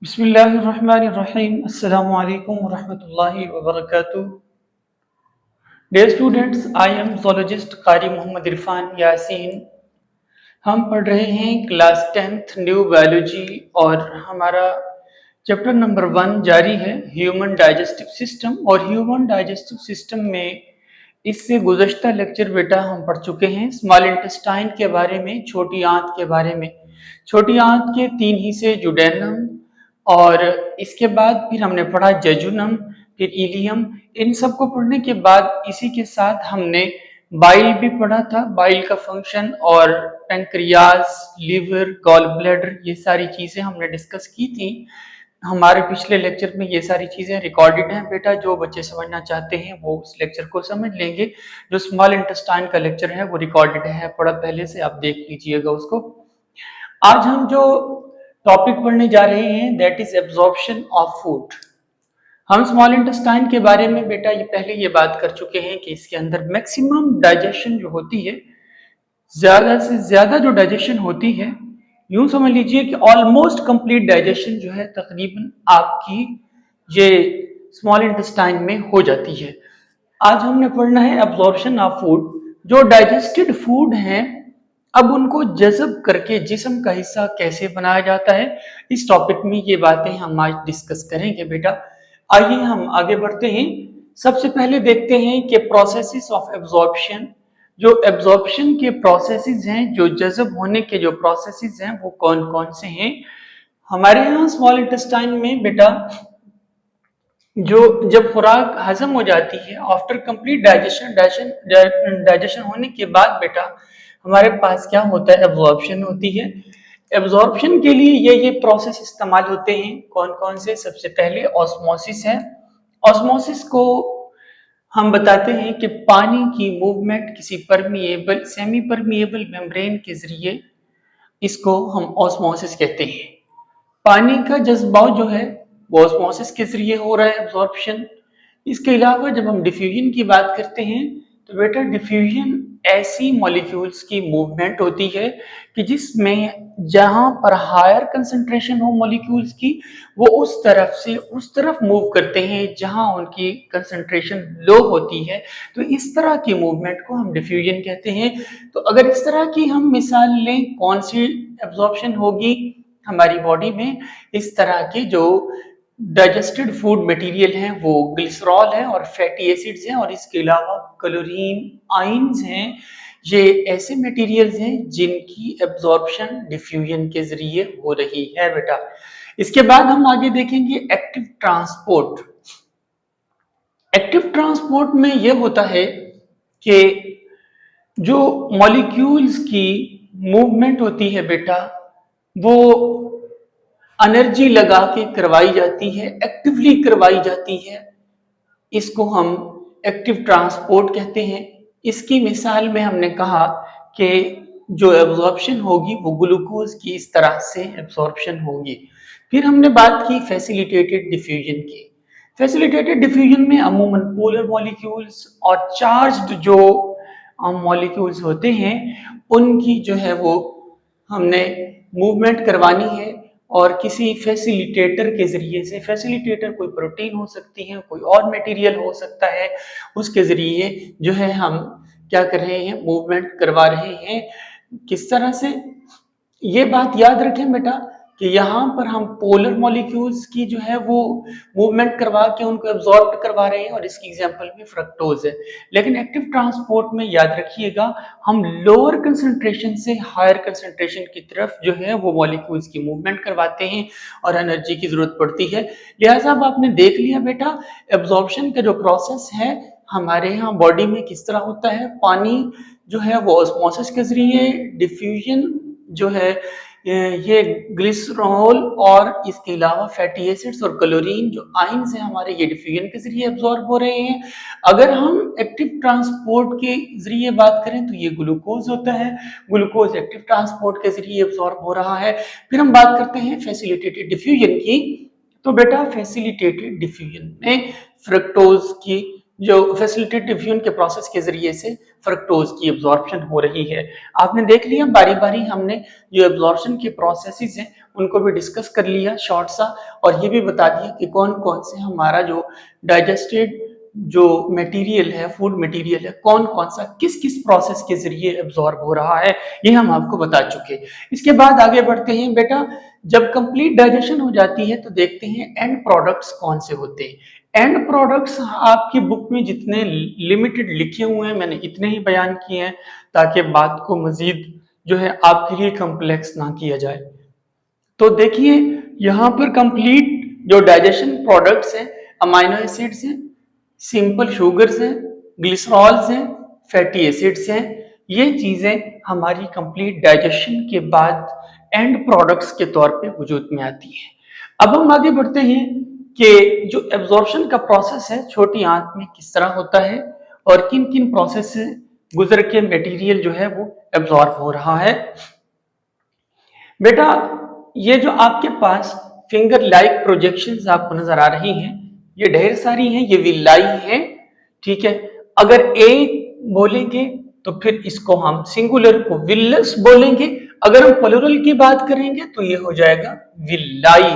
बिस्मिल्लाहिर्रहमानिर्रहीम अस्सलामु अलैकुम वरहमतुल्लाहि वबरकातुहू। Dear students, I am zoologist Qari Mohammad Irfan Yasin. हम पढ़ रहे हैं क्लास 10th न्यू बायोलॉजी और हमारा चैप्टर नंबर 1 जारी है, ह्यूमन डाइजेस्टिव सिस्टम। और ह्यूमन डाइजेस्टिव सिस्टम में इससे गुज़श्ता लेक्चर बेटा हम पढ़ चुके हैं स्मॉल इंटेस्टाइन के बारे में, छोटी आंत के बारे में। छोटी आंत के 3 हिस्से, जुडेनम, और इसके बाद फिर हमने पढ़ा जेजुनम, फिर इलियम। इन सबको पढ़ने के बाद इसी के साथ हमने बाइल भी पढ़ा था, बाइल का फंक्शन, और पैंक्रियाज, लिवर, गॉल ब्लैडर, ये सारी चीजें हमने डिस्कस की थी हमारे पिछले लेक्चर में। ये सारी चीजें रिकॉर्डेड हैं बेटा, जो बच्चे समझना चाहते हैं वो उस लेक्चर को समझ लेंगे। जो स्मॉल इंटेस्टाइन का लेक्चर है वो रिकॉर्डेड है, पढ़ा पहले से, आप देख लीजिएगा उसको। आज हम जो टॉपिक पढ़ने जा रहे हैं that is absorption of food. हम स्मॉल इंटेस्टाइन के बारे में बेटा ये पहले ये बात कर चुके हैं कि इसके अंदर मैक्सिमम डाइजेशन जो होती है, ज्यादा से ज्यादा जो डाइजेशन होती है, यूं समझ लीजिए कि ऑलमोस्ट कंप्लीट डाइजेशन जो है तकरीबन आपकी ये स्मॉल इंटेस्टाइन में हो जाती है। आज हमने पढ़ना है एब्जॉर्प्शन ऑफ फूड। जो डाइजेस्टेड फूड हैं, अब उनको जज़ब करके जिस्म का हिस्सा कैसे बनाया जाता है, इस टॉपिक में ये बातें हम आज डिस्कस करेंगे बेटा। आइए हम आगे बढ़ते हैं। सबसे पहले देखते हैं कि प्रोसेसेस ऑफ एब्जॉर्प्शन, जो एब्जॉर्प्शन के प्रोसेसेस हैं, जो जज़ब होने के जो प्रोसेसेस हैं वो कौन कौन से हैं हमारे यहाँ स्मॉल इंटेस्टाइन में बेटा। जो जब खुराक हजम हो जाती है, आफ्टर कंप्लीट डाइजेशन होने के बाद बेटा हमारे पास क्या होता है, एब्जॉर्प्शन होती है। एब्जॉर्प्शन के लिए ये प्रोसेस इस्तेमाल होते हैं, कौन कौन से। सबसे पहले ऑस्मोसिस है। ऑस्मोसिस को हम बताते हैं कि पानी की मूवमेंट किसी परमिएबल, सेमी परमिएबल मेम्ब्रेन के जरिए, इसको हम ऑस्मोसिस कहते हैं। पानी का जज्बाव जो है वो ऑस्मोसिस के जरिए हो रहा है, एब्जॉर्प्शन। इसके अलावा जब हम डिफ्यूजन की बात करते हैं तो बेटा डिफ्यूजन ऐसी मॉलिक्यूल्स की मूवमेंट होती है कि जिसमें जहां पर हायर कंसंट्रेशन हो मॉलिक्यूल्स की, वो उस तरफ से उस तरफ मूव करते हैं जहां उनकी कंसंट्रेशन लो होती है। तो इस तरह की मूवमेंट को हम डिफ्यूजन कहते हैं। तो अगर इस तरह की हम मिसाल लें, कौन सी एब्जॉर्प्शन होगी हमारी बॉडी में, इस तरह के जो डाइजेस्टेड फूड मटेरियल हैं वो ग्लिसरॉल है और फैटी एसिड्स हैं, और इसके अलावा क्लोरीन आयंस हैं। ये ऐसे मटेरियल्स हैं जिनकी एब्जॉर्प्शन डिफ्यूजन के जरिए हो रही है बेटा। इसके बाद हम आगे देखेंगे एक्टिव ट्रांसपोर्ट। एक्टिव ट्रांसपोर्ट में यह होता है कि जो मॉलिक्यूल्स की मूवमेंट होती है बेटा, वो एनर्जी लगा के करवाई जाती है, एक्टिवली करवाई जाती है। इसको हम एक्टिव ट्रांसपोर्ट कहते हैं। इसकी मिसाल में हमने कहा कि जो एब्जॉर्प्शन होगी वो ग्लूकोज की इस तरह से एब्जॉर्प्शन होगी। फिर हमने बात की फैसिलिटेटेड डिफ्यूजन की। फैसिलिटेटेड डिफ्यूजन में अमूमन पोलर मॉलिक्यूल्स और चार्ज्ड जो मॉलिक्यूल्स होते हैं उनकी जो है वो हमने मूवमेंट करवानी है, और किसी फैसिलिटेटर के जरिए से, फैसिलिटेटर कोई प्रोटीन हो सकती है, कोई और मटेरियल हो सकता है, उसके जरिए जो है हम क्या कर रहे हैं, मूवमेंट करवा रहे हैं। किस तरह से, ये बात याद रखें बेटा कि यहाँ पर हम पोलर मॉलिक्यूल्स की जो है वो मूवमेंट करवा के उनको एब्जॉर्ब करवा रहे हैं, और इसकी एग्जांपल में फ्रक्टोज है। लेकिन एक्टिव ट्रांसपोर्ट में याद रखिएगा हम लोअर कंसंट्रेशन से हायर कंसंट्रेशन की तरफ जो है वो मॉलिक्यूल्स की मूवमेंट करवाते हैं और एनर्जी की जरूरत पड़ती है। लिहाजा अब आपने देख लिया बेटा एब्जॉर्प्शन का जो प्रोसेस है हमारे यहाँ बॉडी में किस तरह होता है। पानी जो है वो ऑस्मोसिस के जरिए, डिफ्यूजन जो है ये ग्लिसरॉल, और इसके अलावा फैटी एसिड्स और क्लोरीन जो आयंस हैं हमारे, ये डिफ्यूजन के जरिए एब्जॉर्ब हो रहे हैं। अगर हम एक्टिव ट्रांसपोर्ट के जरिए बात करें तो ये ग्लूकोज होता है, ग्लूकोज एक्टिव ट्रांसपोर्ट के जरिए एब्जॉर्ब हो रहा है। फिर हम बात करते हैं फैसिलिटेटेड डिफ्यूजन की। तो बेटा फैसिलिटेटेड डिफ्यूजन में फ्रक्टोज की जो फैसिलिटेटेड डिफ्यूजन के प्रोसेस के जरिए से फ्रक्टोज की एब्जॉर्प्शन हो रही है। आपने देख लिया बारी बारी हमने जो एब्जॉर्प्शन के प्रोसेसेस हैं उनको भी डिस्कस कर लिया शॉर्ट सा, और ये भी बता दिया कि कौन कौन से हमारा जो डाइजेस्टेड जो मटेरियल है, फूड मटेरियल है, कौन कौन सा किस किस प्रोसेस के जरिए एब्जॉर्ब हो रहा है, ये हम आपको बता चुके। इसके बाद आगे बढ़ते हैं बेटा। जब कंप्लीट डाइजेशन हो जाती है तो देखते हैं एंड प्रोडक्ट्स कौन से होते हैं। एंड प्रोडक्ट्स आपकी बुक में जितने लिमिटेड लिखे हुए हैं मैंने इतने ही बयान किए हैं, ताकि बात को मजीद जो है आपके लिए कॉम्प्लेक्स ना किया जाए। तो देखिए यहाँ पर कंप्लीट जो डाइजेशन प्रोडक्ट्स हैं, अमाइनो एसिड्स हैं, सिंपल शुगर्स हैं, ग्लिसरॉल्स हैं, फैटी एसिड्स हैं, ये चीजें हमारी कंप्लीट डाइजेशन के बाद एंड प्रोडक्ट्स के तौर पे वजूद में आती हैं। अब हम आगे बढ़ते हैं कि जो एब्जॉर्प्शन का प्रोसेस है छोटी आंत में किस तरह होता है और किन किन प्रोसेस से गुजर के मटेरियल जो है वो एब्जॉर्ब हो रहा है। बेटा ये जो आपके पास फिंगर लाइक प्रोजेक्शंस आपको नजर आ रही हैं, ये ढेर सारी हैं, ये विलाई हैं, ठीक है। अगर एक बोलेंगे तो फिर इसको हम सिंगुलर को विल्लस बोलेंगे, अगर हम प्लूरल की बात करेंगे तो ये हो जाएगा विलाई।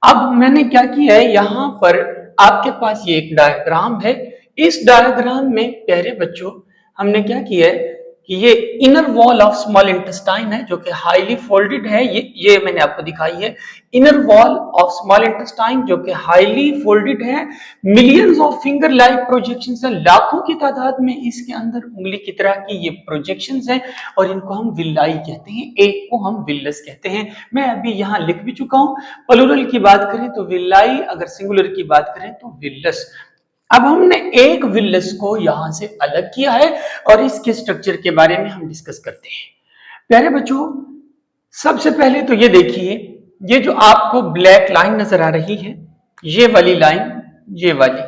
अब मैंने क्या किया है, यहां पर आपके पास ये एक डायग्राम है। इस डायग्राम में प्यारे बच्चों हमने क्या किया है कि ये inner wall of small intestine है जो कि हाईली फोल्डेड है, ये मैंने आपको दिखाई है। Inner wall of small intestine जो कि हाईली फोल्डेड है, millions of finger like projections है, लाखों की तादाद में इसके अंदर उंगली की तरह की ये प्रोजेक्शंस हैं और इनको हम विलाई कहते हैं, एक को हम विल्लस कहते हैं। मैं अभी यहाँ लिख भी चुका हूं, प्लूरल की बात करें तो विलाई, अगर सिंगुलर की बात करें तो विल्लस। अब हमने एक विल्लस को यहां से अलग किया है और इसके स्ट्रक्चर के बारे में हम डिस्कस करते हैं। प्यारे बच्चों सबसे पहले तो ये देखिए, ये जो आपको ब्लैक लाइन नजर आ रही है, ये वाली लाइन, ये वाली,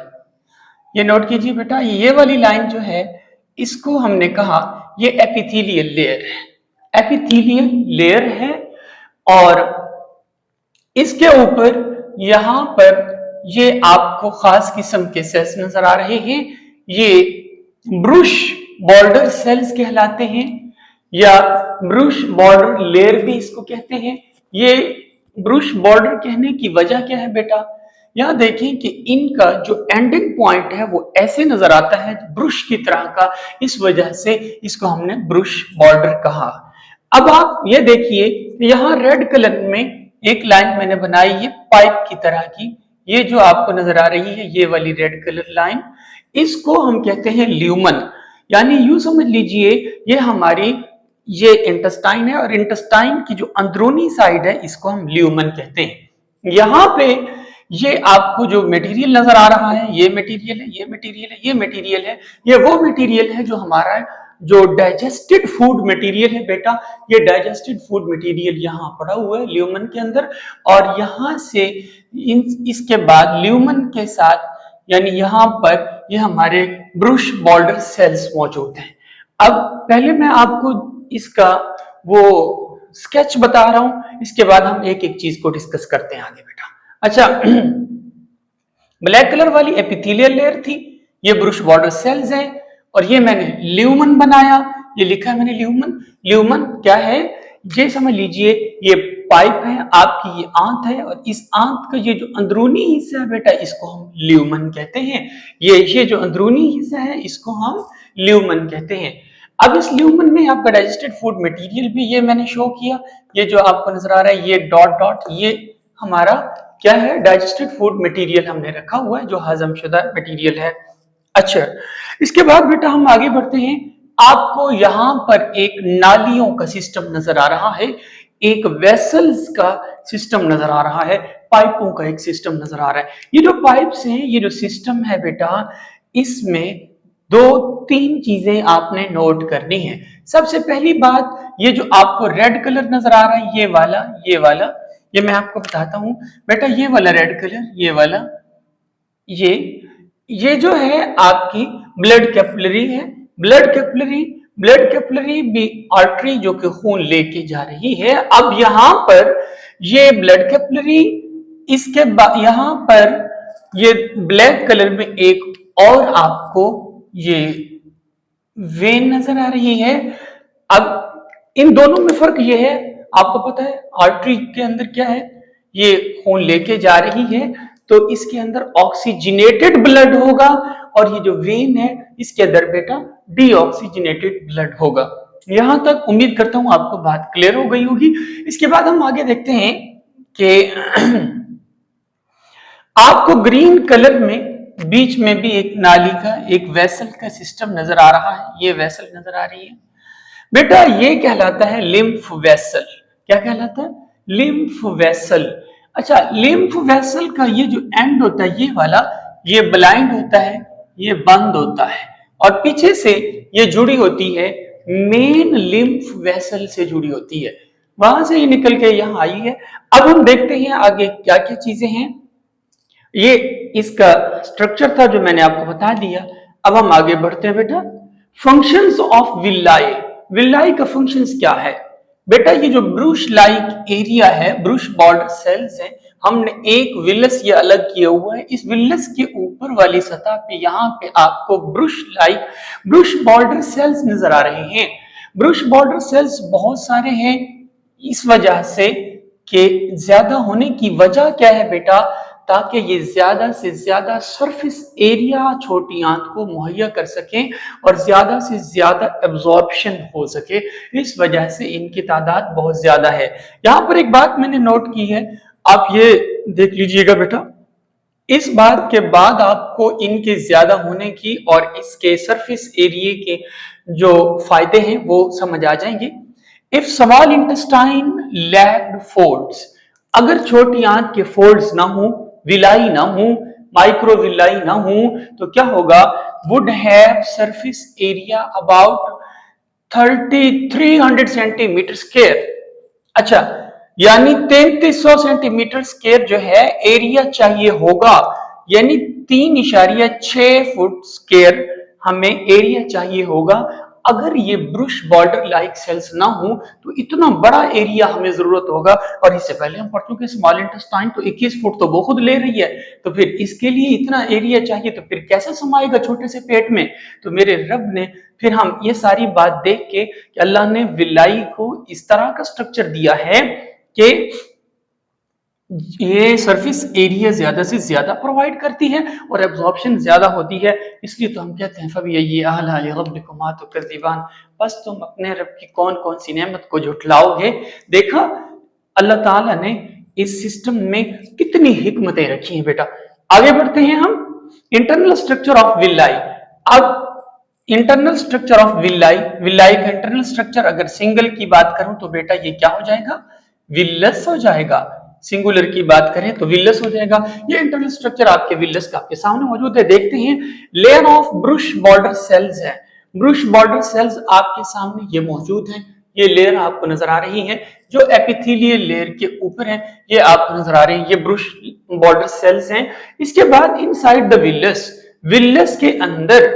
ये नोट कीजिए बेटा, ये वाली लाइन जो है इसको हमने कहा ये एपिथेलियल लेयर है, एपिथेलियल लेयर है। और इसके ऊपर यहां पर ये आपको खास किस्म के सेल्स नजर आ रहे हैं, ये ब्रुश बॉर्डर सेल्स कहलाते हैं या ब्रुश बॉर्डर लेयर भी इसको कहते हैं। ये ब्रुश बॉर्डर कहने की वजह क्या है बेटा, यहां देखें कि इनका जो एंडिंग पॉइंट है वो ऐसे नजर आता है ब्रुश की तरह का, इस वजह से इसको हमने ब्रुश बॉर्डर कहा। अब आप ये देखिए यहां रेड कलर में एक लाइन मैंने बनाई है पाइप की तरह की, ये जो आपको नजर आ रही है ये वाली रेड कलर लाइन, इसको हम कहते हैं ल्यूमन। यानी यूं समझ लीजिए ये हमारी ये इंटेस्टाइन है और इंटेस्टाइन की जो अंदरूनी साइड है इसको हम ल्यूमन कहते हैं। यहाँ पे ये आपको जो मटेरियल नजर आ रहा है ये मटेरियल है, ये मटेरियल है, ये मटेरियल है, ये वो मटेरियल है जो हमारा जो डाइजेस्टेड फूड मटेरियल है बेटा। ये डाइजेस्टेड फूड मटेरियल यहाँ पड़ा हुआ है ल्यूमन के अंदर, और यहाँ से इसके बाद ल्यूमन के साथ यानी यहाँ पर ये हमारे ब्रुश बॉर्डर सेल्स मौजूद हैं। अब पहले मैं आपको इसका वो स्केच बता रहा हूं, इसके बाद हम एक एक चीज को डिस्कस करते हैं आगे बेटा। अच्छा ब्लैक कलर वाली एपिथेलियल लेयर थी, ये ब्रुश बॉर्डर सेल्स हैं, और ये मैंने ल्यूमन बनाया, ये लिखा है मैंने ल्यूमन। ल्यूमन क्या है, ये समझ लीजिए ये पाइप है आपकी, ये आंत है, और इस आंत का ये जो अंदरूनी हिस्सा है बेटा इसको हम ल्यूमन कहते हैं। ये जो अंदरूनी हिस्सा है इसको हम ल्यूमन कहते हैं। अब इस ल्यूमन में आपका डाइजेस्टेड फूड मटेरियल भी ये मैंने शो किया, ये जो आपको नजर आ रहा है ये डॉट डॉट, ये हमारा क्या है डाइजेस्टेड फूड मटेरियल हमने रखा हुआ है जो हजमशुदा मटेरियल है। अच्छा इसके बाद बेटा हम आगे बढ़ते हैं, आपको यहाँ पर एक नालियों का सिस्टम नजर आ रहा है, एक वेसल्स का सिस्टम नजर आ रहा है, पाइपों का एक सिस्टम नजर आ रहा है। ये जो पाइप्स हैं, ये जो सिस्टम है बेटा, इसमें दो तीन चीजें आपने नोट करनी है। सबसे पहली बात, ये जो आपको रेड कलर नजर आ रहा है ये वाला, ये मैं आपको बताता हूं बेटा, ये वाला रेड कलर, ये वाला, ये जो है आपकी ब्लड कैपिलरी है। ब्लड कैपिलरी भी आर्टरी जो कि खून लेके जा रही है। अब यहाँ पर ये ब्लड कैपिलरी, इसके बाद यहाँ पर ये ब्लैक कलर में एक और आपको ये वेन नजर आ रही है। अब इन दोनों में फर्क ये है, आपको पता है आर्टरी के अंदर क्या है, ये खून लेके जा रही है, तो इसके अंदर ऑक्सीजनेटेड ब्लड होगा, और ये जो वेन है इसके अंदर बेटा डीऑक्सीजनेटेड ब्लड होगा। यहां तक उम्मीद करता हूं आपको बात क्लियर हो गई होगी। इसके बाद हम आगे देखते हैं कि आपको ग्रीन कलर में बीच में भी एक नाली का, एक वेसल का सिस्टम नजर आ रहा है, ये वेसल नजर आ रही है बेटा, ये कहलाता है लिम्फ वेसल। क्या कहलाता है? Lymph vessel. अच्छा, लिम्फ वेसल का ये जो एंड होता है, ये वाला, ये ब्लाइंड होता है, ये बंद होता है, और पीछे से ये जुड़ी होती है मेन लिम्फ वेसल से जुड़ी होती है, वहां से ये निकल के यहां आई है। अब हम देखते हैं आगे क्या क्या चीजें हैं। ये इसका स्ट्रक्चर था जो मैंने आपको बता दिया। अब हम आगे बढ़ते हैं बेटा। Functions of villi. विलाई का फंक्शंस क्या है बेटा? ये जो ब्रूश लाइक एरिया है, ब्रूश बॉर्डर सेल्स है, हमने एक विलस ये अलग किया हुआ है। इस विलस के ऊपर वाली सतह पे यहाँ पे आपको ब्रूश बॉर्डर सेल्स नजर आ रहे हैं। ब्रूश बॉर्डर सेल्स बहुत सारे हैं, इस वजह से कि ज्यादा होने की वजह क्या है बेटा? ताकि ये ज्यादा से ज्यादा सरफेस एरिया छोटी आंत को मुहैया कर सकें और ज्यादा से ज्यादा एब्जॉर्प्शन हो सके, इस वजह से इनकी तादाद बहुत ज्यादा है। यहां पर एक बात मैंने नोट की है, आप ये देख लीजिएगा बेटा। इस बात के बाद आपको इनके ज्यादा होने की और इसके सरफेस एरिया के जो फायदे हैं वो समझ आ जाएंगे। If small intestine lacked folds, अगर छोटी आंत के फोल्ड्स ना हो, विलाई ना हो, माइक्रोविलाई ना हो, तो क्या होगा? Would have surface area about 300 centimetre square. अच्छा, यानी 3300 सेंटीमीटर स्क्वायर जो है एरिया चाहिए होगा, यानी 3.6 फुट स्क्वायर हमें एरिया चाहिए होगा। अगर ये ब्रूश बॉर्डर लाइक सेल्स ना हो तो इतना बड़ा एरिया हमें जरूरत होगा। और इससे पहले हम पढ़ चुके स्मॉल इंटेस्टाइन तो 21 फुट तो वो खुद ले रही है, तो फिर इसके लिए इतना एरिया चाहिए, तो फिर कैसे समाएगा छोटे से पेट में? तो मेरे रब ने, फिर हम ये सारी बात देख के कि अल्लाह ने विलाई को इस तरह का स्ट्रक्चर दिया है कि ये सरफेस एरिया ज्यादा से ज्यादा प्रोवाइड करती है और एब्जॉर्प्शन ज्यादा होती है, इसलिए तो हम कहते हैं फबी आला रब्बिकुमा तुकज़्ज़िबान, बस तुम अपने रब की कौन कौन सी नेमत को झुठलाओगे। देखा अल्लाह ताला ने इस सिस्टम में कितनी हिकमतें रखी हैं बेटा। आगे बढ़ते हैं हम। Internal structure of villi. अब internal structure of villi, villi का इंटरनल स्ट्रक्चर अगर सिंगल की बात करूं तो बेटा ये क्या हो जाएगा? विलस हो जाएगा। सिंगुलर की बात करें तो विलस हो जाएगा। ये इंटरनल स्ट्रक्चर आपके विलस का आपके सामने मौजूद है। देखते हैं, layer of brush border cells है। ब्रूश बॉर्डर सेल्स आपके सामने ये मौजूद है, ये लेयर आपको नजर आ रही है जो एपिथेलियल लेयर के ऊपर है, ये आपको नजर आ रही है, ये ब्रूश बॉर्डर सेल्स हैं। इसके बाद इनसाइड द विलस, विलस के अंदर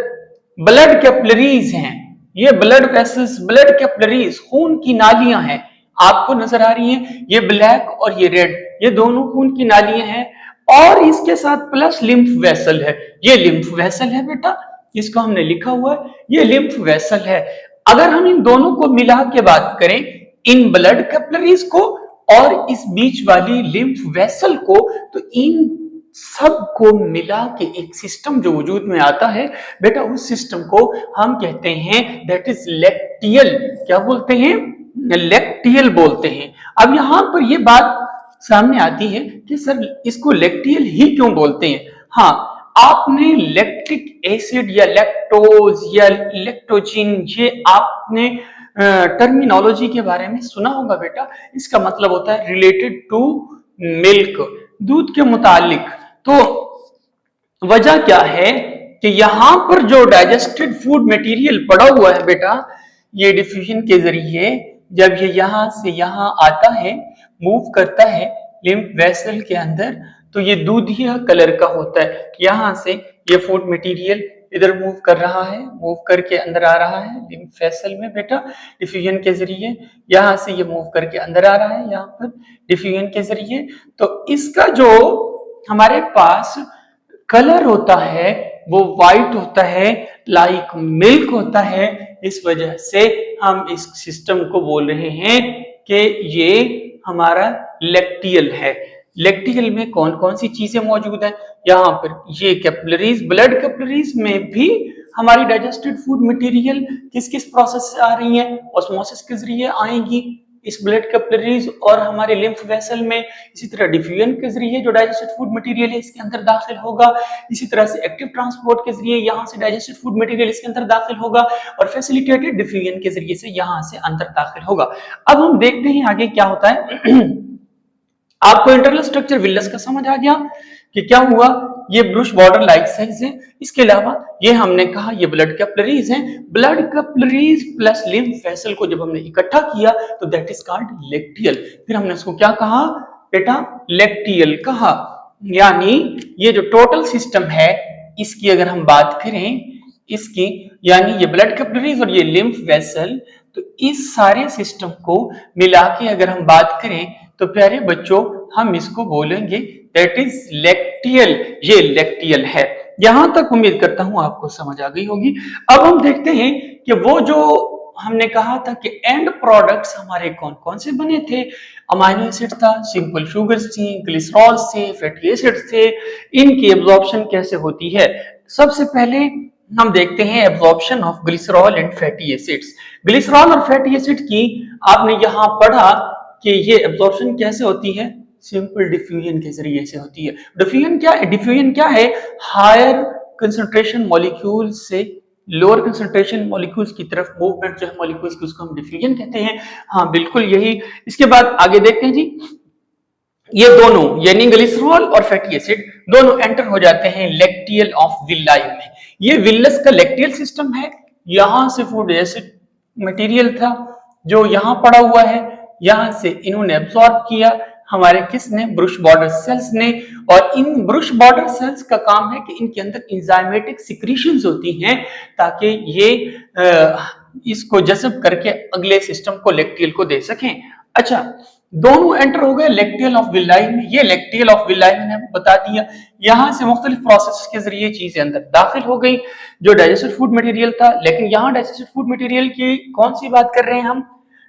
ब्लड कैपिलरीज हैं, ये ब्लड वेसल्स, ब्लड कैपिलरीज खून की नालियां हैं, आपको नजर आ रही हैं। ये ब्लैक और ये रेड, ये दोनों खून की नालियां हैं, और इसके साथ प्लस लिम्फ वेसल है। ये लिम्फ वेसल है बेटा, इसको हमने लिखा हुआ है, ये लिम्फ वेसल है। अगर हम इन दोनों को मिला के बात करें, इन ब्लड कैपिलरीज को और इस बीच वाली लिम्फ वेसल को, तो इन सब को मिला के एक सिस्टम जो वजूद में आता है बेटा, उस सिस्टम को हम कहते हैं दैट इज लेक्टियल। क्या बोलते हैं? लेक्टियल बोलते हैं। अब यहां पर ये बात सामने आती है कि सर इसको लेक्टियल ही क्यों बोलते हैं? हाँ, आपने लैक्टिक एसिड या लैक्टोज या लैक्टोजिन, ये आपने टर्मिनोलॉजी के बारे में सुना होगा बेटा। इसका मतलब होता है रिलेटेड टू मिल्क, दूध के मुतालिक। तो वजह क्या है कि यहां पर जो डाइजेस्टेड फूड मटेरियल पड़ा हुआ है बेटा, ये डिफ्यूजन के जरिए जब ये यहां से यहां आता है, मूव करता है लिम्फ वेसल के अंदर, तो ये दूधिया कलर का होता है। यहां से ये फूड मटेरियल इधर मूव कर रहा है, मूव करके अंदर आ रहा है लिम्फ वेसल में बेटा डिफ्यूजन के जरिए। यहां से ये मूव करके अंदर आ रहा है यहाँ पर डिफ्यूजन के जरिए। तो इसका जो हमारे पास कलर होता है वो व्हाइट होता है, लाइक मिल्क होता है। इस वजह से हम इस सिस्टम को बोल रहे हैं कि ये हमारा लेक्टियल है। लेक्टियल में कौन कौन सी चीजें मौजूद हैं? यहाँ पर ये कैपिलरीज, ब्लड कैपिलरीज में भी हमारी डाइजेस्टेड फूड मटेरियल किस किस प्रोसेस से आ रही है? ऑस्मोसिस के जरिए आएंगी इस ब्लड कैपिलरीज और हमारे लिम्फ वेसल में। इसी तरह डिफ्यूजन के जरिए जो डाइजेस्टेड फूड मटेरियल है इसके अंदर दाखिल होगा। इसी तरह से एक्टिव ट्रांसपोर्ट के जरिए यहाँ से डाइजेस्टेड फूड मटेरियल इसके अंदर दाखिल होगा और फैसिलिटेटेड डिफ्यूजन के जरिए से यहाँ से अंदर दाखिल होगा। अब हम देखते हैं आगे क्या होता है। आपको इंटरनल स्ट्रक्चर विलस का समझ आ गया कि क्या हुआ, ये ब्रुश बॉर्डर लाइक सेल्स हैं। इसके अलावा ये हमने कहा ये ब्लड कैपिलरीज हैं। Blood capillaries plus lymph vessel को जब हमने इकट्ठा किया तो दैट इज कॉल्ड लेक्टियल। फिर हमने इसको क्या कहा बेटा? लेक्टियल कहा। यानी ये जो टोटल सिस्टम है इसकी अगर हम बात करें इसकी, यानी ये ब्लड कैपिलरीज और ये लिम्फ वेसल, तो इस सारे सिस्टम को मिला के अगर हम बात करें तो प्यारे बच्चों हम इसको बोलेंगे दैट इज लेक्टियल। ये लेक्टियल है। यहां तक उम्मीद करता हूं आपको समझ आ गई होगी। अब हम देखते हैं कि वो जो हमने कहा था कि एंड प्रोडक्ट्स हमारे कौन कौन से बने थे। अमाइनो एसिड था, सिंपल शुगर्स थी, ग्लिसरॉल थे, फैटी एसिड्स थे। इनकी एब्जॉर्प्शन कैसे होती है? सबसे पहले हम देखते हैं absorption of glycerol and fatty acids. Glycerol और फैटी एसिड की आपने यहां पढ़ा कि ये एब्जॉर्प्शन कैसे होती है? सिंपल डिफ्यूजन के जरिए से होती है। डिफ्यूजन क्या है? डिफ्यूजन क्या है? हायर कंसंट्रेशन मॉलिक्यूल से लोअर कंसंट्रेशन मॉलिक्यूल्स की तरफ मूवमेंट जो है मॉलिक्यूल्स की, उसको हम डिफ्यूजन कहते हैं। हाँ बिल्कुल यही। इसके बाद आगे देखते हैं जी, ये दोनों यानी ग्लिसरॉल और फैटी एसिड दोनों एंटर हो जाते हैं लेक्टियल ऑफ विलाई में। ये विलस का लेक्टियल सिस्टम है। यहां से फूड एसिड मटेरियल था जो यहां पड़ा हुआ है, यहां से इन्होंने एब्सॉर्ब किया हमारे किसने? ब्रुश बॉर्डर सेल्स ने। और इन ब्रुश बॉर्डर सेल्स का काम है कि इनके अंदर एंजाइमेटिक सिक्रीशंस होती हैं ताकि ये इसको जज़ब करके अगले सिस्टम को लेक्टियल को दे सकें। अच्छा, दोनों एंटर हो गए लेक्टियल ऑफ विलाई में। ये लेक्टियल ऑफ विलाई मैंने बता दिया। यहां से मुख्तलिफ प्रोसेस के जरिए चीजें अंदर दाखिल हो गई जो डाइजेस्टेड फूड मटेरियल था। लेकिन यहाँ डाइजेस्टेड फूड मटेरियल की कौन सी बात कर रहे हैं हम?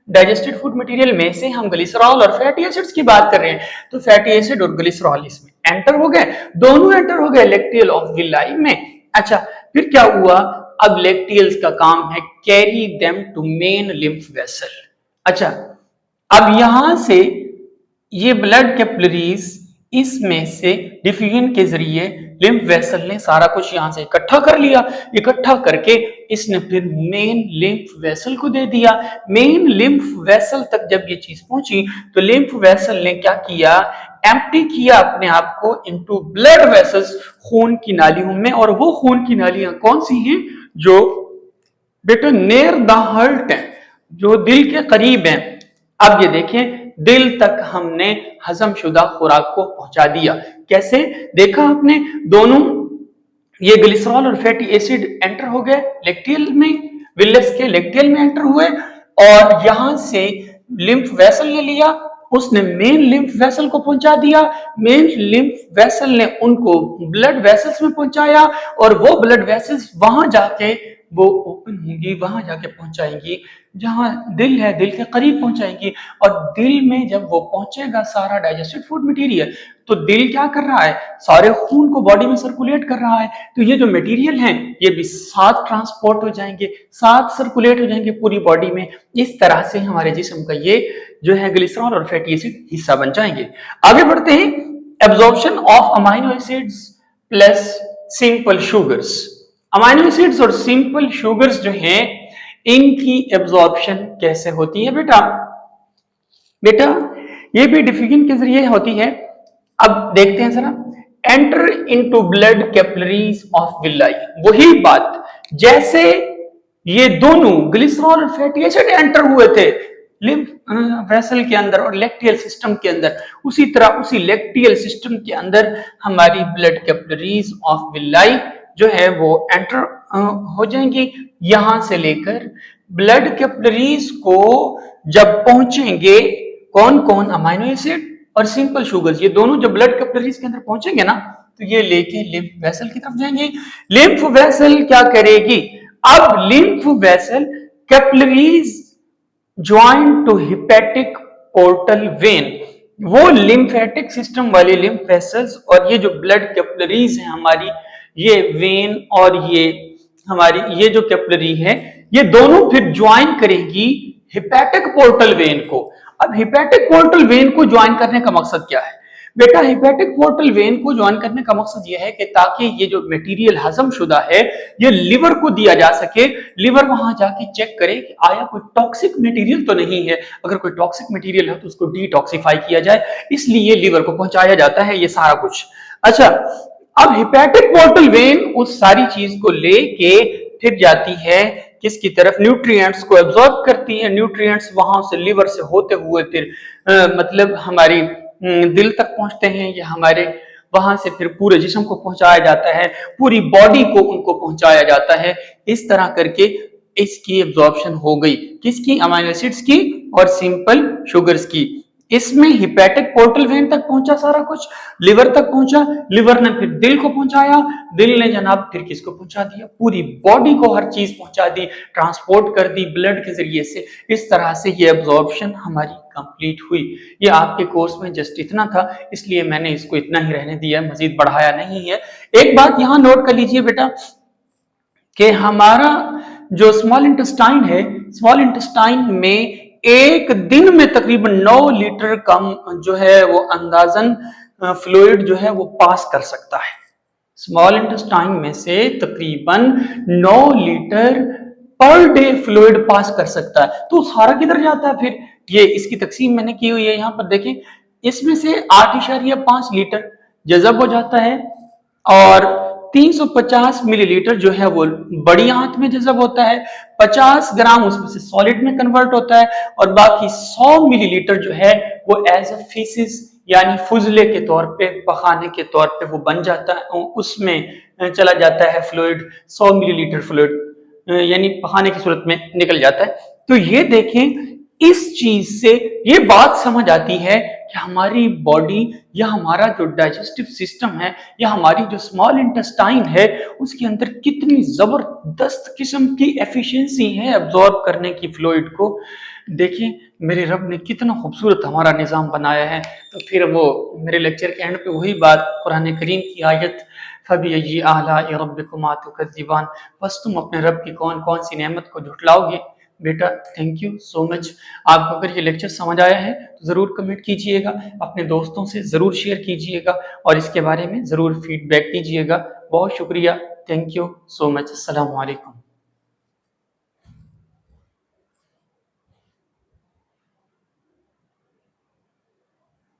डाइजेस्टेड फूड मटेरियल में से हम ग्लिसरॉल और फैटी एसिड्स की बात कर रहे हैं। तो फैटी एसिड और ग्लिसरॉल इसमें एंटर हो गए, दोनों एंटर हो गए लेक्टियल ऑफ विलाई में। अच्छा, फिर क्या हुआ? अब लेक्टियल्स का काम है carry them to main lymph vessel. अच्छा, अब यहां से ये ब्लड कैपिलरीज इसमें से डिफ्यूजन के जरिए लिम्फ वेसल ने सारा कुछ यहां से इकट्ठा कर लिया। इकट्ठा करके इसने फिर मेन लिम्फ वेसल को दे दिया। मेन लिम्फ वेसल तक जब ये चीज पहुंची तो लिम्फ वेसल ने क्या किया? एम्प्टी किया अपने आप को इनटू ब्लड वेसल्स, खून की नालियों में। और वो खून की नालियां कौन सी हैं? जो बेटा नियर द हार्ट है, जो दिल के करीब हैं। अब ये देखें, दिल तक हमने हजम शुदा खुराक को पहुंचा दिया। कैसे देखा आपने? दोनों ये ग्लिसरॉल और फैटी एसिड एंटर हो गए लेक्टियल में, विलस के लेक्टियल में एंटर हुए और यहां से लिम्फ वेसल ने लिया, उसने मेन लिम्फ वेसल को पहुंचा दिया। मेन लिम्फ वेसल ने उनको ब्लड वेसल्स में पहुंचाया और वो ब्लड वेसल्स वहां जाके वो ओपन होंगी, वहां जाके पहुंचाएंगी जहां दिल है, दिल के करीब पहुंचाएंगी। और दिल में जब वो पहुंचेगा सारा डाइजेस्टेड फूड मटेरियल, तो दिल क्या कर रहा है? सारे खून को बॉडी में सर्कुलेट कर रहा है। तो ये जो मटेरियल है ये भी साथ ट्रांसपोर्ट हो जाएंगे, साथ सर्कुलेट हो जाएंगे पूरी बॉडी में। इस तरह से हमारे जिस्म का ये जो है ग्लिसरॉल और फैटी एसिड हिस्सा बन जाएंगे। आगे बढ़ते हैं, absorption of amino acids plus simple sugars. Amino acids और सिंपल शुगर्स जो हैं इनकी एब्जॉर्प्शन कैसे होती है बेटा? बेटा ये भी डिफ्यूजन के जरिए होती है। अब देखते हैं जरा, enter into blood capillaries of villi. वही बात जैसे ये दोनों ग्लिसरॉल और फैटी एसिड एंटर हुए थे लिम्फ वेसल के अंदर और लेक्टियल सिस्टम के अंदर, उसी तरह उसी लेक्टियल सिस्टम के अंदर हमारी ब्लड कैपिलरीज ऑफ विलाई जो है वो एंटर हो जाएंगी। यहां से लेकर ब्लड कैपिलरीज को जब पहुंचेंगे कौन कौन? अमाइनो एसिड और सिंपल शुगर्स, ये दोनों जब ब्लड कैपिलरीज के अंदर पहुंचेंगे ना तो ये लेके लिम्फ वेसल की तरफ जाएंगे। लिम्फ वेसल क्या करेगी? अब lymph vessel capillaries join to hepatic portal vein, वो लिम्फेटिक सिस्टम वाले लिम्फ वेसल्स और ये जो ब्लड कैपिलरीज है हमारी, ये वेन और ये हमारी ये जो कैपिलरी है, ये दोनों फिर ज्वाइन करेंगी हिपैटिक पोर्टल वेन को। अब हिपैटिक पोर्टल वेन को ज्वाइन करने का मकसद क्या है बेटा? हिपैटिक पोर्टल वेन को ज्वाइन करने का मकसद यह है कि ताकि ये जो मटेरियल हजम शुदा है ये लिवर को दिया जा सके, लिवर वहां जाके चेक करे कि आया कोई टॉक्सिक मटेरियल तो नहीं है, अगर कोई टॉक्सिक मटेरियल है तो उसको डिटॉक्सिफाई किया जाए, इसलिए लिवर को पहुंचाया जाता है ये सारा कुछ। अच्छा, अब हिपैटिक पोर्टल वेन उस सारी चीज को लेके फिर जाती है किसकी तरफ? न्यूट्रिएंट्स को एब्जॉर्ब करती है, न्यूट्रिएंट्स वहां से लिवर से होते हुए फिर मतलब हमारी दिल तक पहुंचते हैं, या हमारे वहां से फिर पूरे जिस्म को पहुंचाया जाता है, पूरी बॉडी को उनको पहुंचाया जाता है। इस तरह करके इसकी एब्जॉर्प्शन हो गई, किसकी? अमीनो एसिड्स की और सिंपल शुगर्स की। इसमें हिपैटिक पोर्टल वेन तक पहुंचा सारा कुछ, लिवर तक पहुंचा, लिवर ने फिर दिल को पहुंचाया, दिल ने जनाब फिर किसको पहुंचा दिया? पूरी बॉडी को हर चीज पहुंचा दी, ट्रांसपोर्ट कर दी ब्लड के जरिए से। इस तरह से ये एब्जॉर्प्शन हमारी कंप्लीट हुई। ये आपके कोर्स में जस्ट इतना था, इसलिए मैंने इसको इतना ही रहने दिया, मजीद बढ़ाया नहीं है। एक बात यहां नोट कर लीजिए बेटा कि हमारा जो स्मॉल इंटेस्टाइन है, स्मॉल इंटेस्टाइन में एक दिन में तकरीबन 9 लीटर कम जो है वो अंदाजन फ्लूइड जो है वो पास कर सकता है। स्मॉल इंटेस्टाइन में से तकरीबन 9 लीटर पर डे फ्लूइड पास कर सकता है। तो सारा किधर जाता है फिर? ये इसकी तकसीम मैंने की हुई है, यहाँ पर देखें, इसमें से 8.5 लीटर जज़ब हो जाता है और 350 मिलीलीटर जो है वो बड़ी आंत में जज़ब होता है, 50 ग्राम उसमें से सॉलिड में कन्वर्ट होता है और बाकी 100 मिलीलीटर जो है वो एज अ फीसिस यानी फुजले के तौर पे, पखाने के तौर पे वो बन जाता है, उसमें चला जाता है फ्लूइड। 100 मिलीलीटर फ्लूइड यानी पखाने की सूरत में निकल जाता है। तो ये देखें, इस चीज से ये बात समझ आती है कि हमारी बॉडी या हमारा जो डाइजेस्टिव सिस्टम है या हमारी जो स्मॉल इंटेस्टाइन है उसके अंदर कितनी जबरदस्त किस्म की एफिशिएंसी है एब्जॉर्ब करने की फ्लूइड को। देखिए मेरे रब ने कितना खूबसूरत हमारा निज़ाम बनाया है। तो फिर वो मेरे लेक्चर के एंड पे वही बात कुरान करीम की आयत फबिअय्यि आलाइ रब्बिकुमा तुकज़्ज़िबान, बस तुम अपने रब की कौन कौन सी नेमत को झुठलाओगे। बेटा थैंक यू सो मच। आपको अगर ये लेक्चर समझ आया है तो ज़रूर कमेंट कीजिएगा, अपने दोस्तों से ज़रूर शेयर कीजिएगा और इसके बारे में ज़रूर फीडबैक दीजिएगा। बहुत शुक्रिया, थैंक यू सो मच। अस्सलामु अलैकुम।